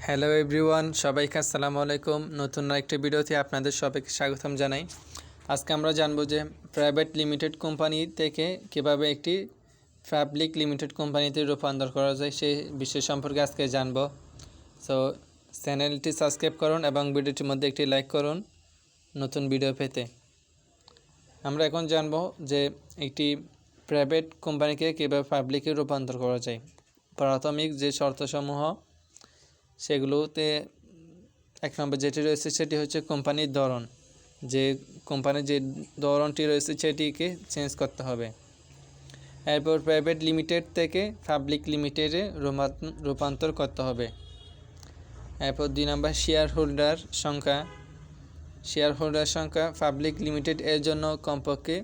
Hello everyone, সবাইকে আসসালামু আলাইকুম। নতুন আরেকটি ভিডিওতে আপনাদের সবাইকে স্বাগতম জানাই। আজকে আমরা জানবো যে প্রাইভেট লিমিটেড কোম্পানি থেকে কিভাবে একটি পাবলিক লিমিটেড কোম্পানিতে রূপান্তর করা যায় সেই বিষয় সম্পর্কে আজকে জানবো। সো চ্যানেলটি সাবস্ক্রাইব করুন এবং ভিডিওটির মধ্যে একটি লাইক করুন নতুন ভিডিও পেতে। আমরা এখন জানবো যে একটি প্রাইভেট কোম্পানিকে কীভাবে পাবলিকে রূপান্তর করা যায়। প্রাথমিক যে শর্তসমূহ সেগুলোতে এক নম্বর যেটি রয়েছে সেটি হচ্ছে কোম্পানির ধরন। যে কোম্পানির যে ধরনটি রয়েছে সেটিকে চেঞ্জ করতে হবে। এরপর প্রাইভেট লিমিটেড থেকে পাবলিক লিমিটেডে রূপান্তর করতে হবে। এরপর 2 নম্বর শেয়ার হোল্ডার সংখ্যা পাবলিক লিমিটেড এর জন্য কমপক্ষে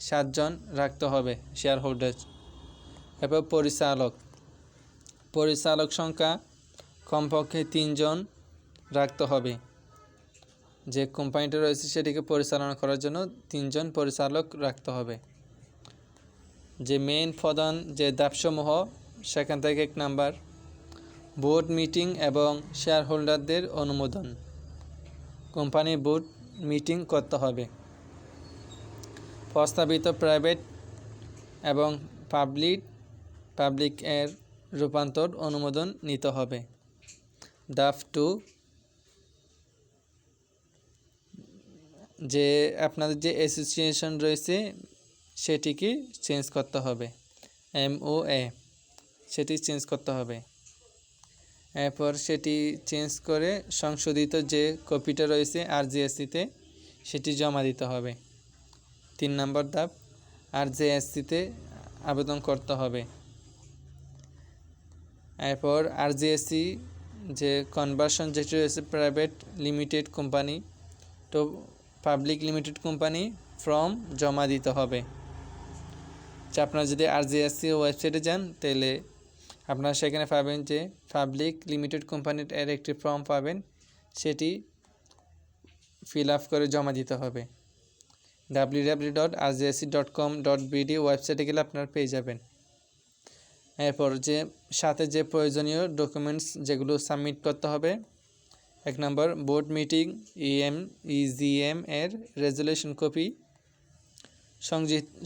7 জন রাখতে হবে শেয়ার হোল্ডার। এরপর পরিচালক সংখ্যা কমপক্ষে 3 জন রাখতে হবে। যে কোম্পানিটা রয়েছে সেটিকে পরিচালনা করার জন্য 3 জন পরিচালক রাখতে হবে। যে মেইন প্রধান যে ধাপসমূহ সেখান থেকে 1 নাম্বার বোর্ড মিটিং এবং শেয়ার হোল্ডারদের অনুমোদন। কোম্পানির বোর্ড মিটিং করতে হবে। প্রস্তাবিত প্রাইভেট এবং পাবলিক এর রূপান্তর অনুমোদন নিতে হবে। ধাপ 2 যে আপনাদের যে অ্যাসোসিয়েশন রয়েছে সেটিকে চেঞ্জ করতে হবে, MOA সেটি চেঞ্জ করতে হবে। এরপর সেটি চেঞ্জ করে সংশোধিত যে কপিটা রয়েছে RJSC-তে সেটি জমা দিতে হবে। 3 নম্বর ধাপ RJSC-তে আবেদন করতে হবে। এরপর RJSC যে কনভার্সন যেটি রয়েছে প্রাইভেট লিমিটেড কোম্পানি তো পাবলিক লিমিটেড কোম্পানি ফর্ম জমা দিতে হবে। আপনারা যদি RJSC ওয়েবসাইটে যান তাহলে আপনারা সেখানে পাবেন যে পাবলিক লিমিটেড কোম্পানির এর একটি ফর্ম পাবেন, সেটি ফিল আপ করে জমা দিতে হবে। www.rjsc.com.bd ওয়েবসাইটে গেলে আপনারা পেয়ে যাবেন। এরপর যে সাথে যে প্রয়োজনীয় ডকুমেন্টস যেগুলো সাবমিট করতে হবে, 1 নম্বর বোর্ড মিটিং EGM এর রেজুলেশন কপি,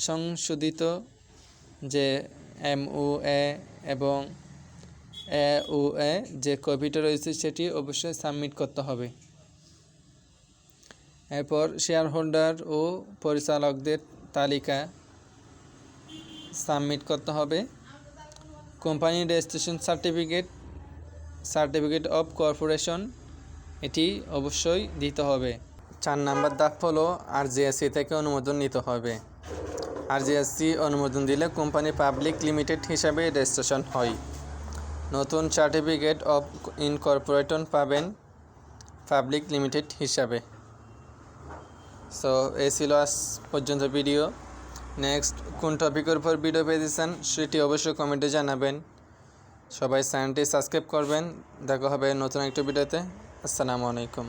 সংশোধিত যে MOA এবং AOA যে কপিটা রয়েছে সেটি অবশ্যই সাবমিট করতে হবে। এরপর শেয়ার হোল্ডার ও পরিচালকদের তালিকা সাবমিট করতে হবে। Company registration certificate of corporation এটি অবশ্যই দিতে হবে। 4 নম্বর ধাপ হলো RJSC থেকে অনুমোদন নিতে হবে। RJSC অনুমোদন দিলে কোম্পানি পাবলিক লিমিটেড হিসাবে রেজিস্ট্রেশন হয়। নতুন সার্টিফিকেট অফ ইনকর্পোরেশন পাবেন পাবলিক লিমিটেড হিসাবে। সো এই ছিল আজ পর্যন্ত ভিডিও। নেক্সট কোন টপিকের উপর ভিডিও পেতে চান সেটি অবশ্যই কমেন্টে জানাবেন। সবাই চ্যানেলটি সাবস্ক্রাইব করবেন। দেখা হবে নতুন একটা ভিডিওতে। আসসালামু আলাইকুম।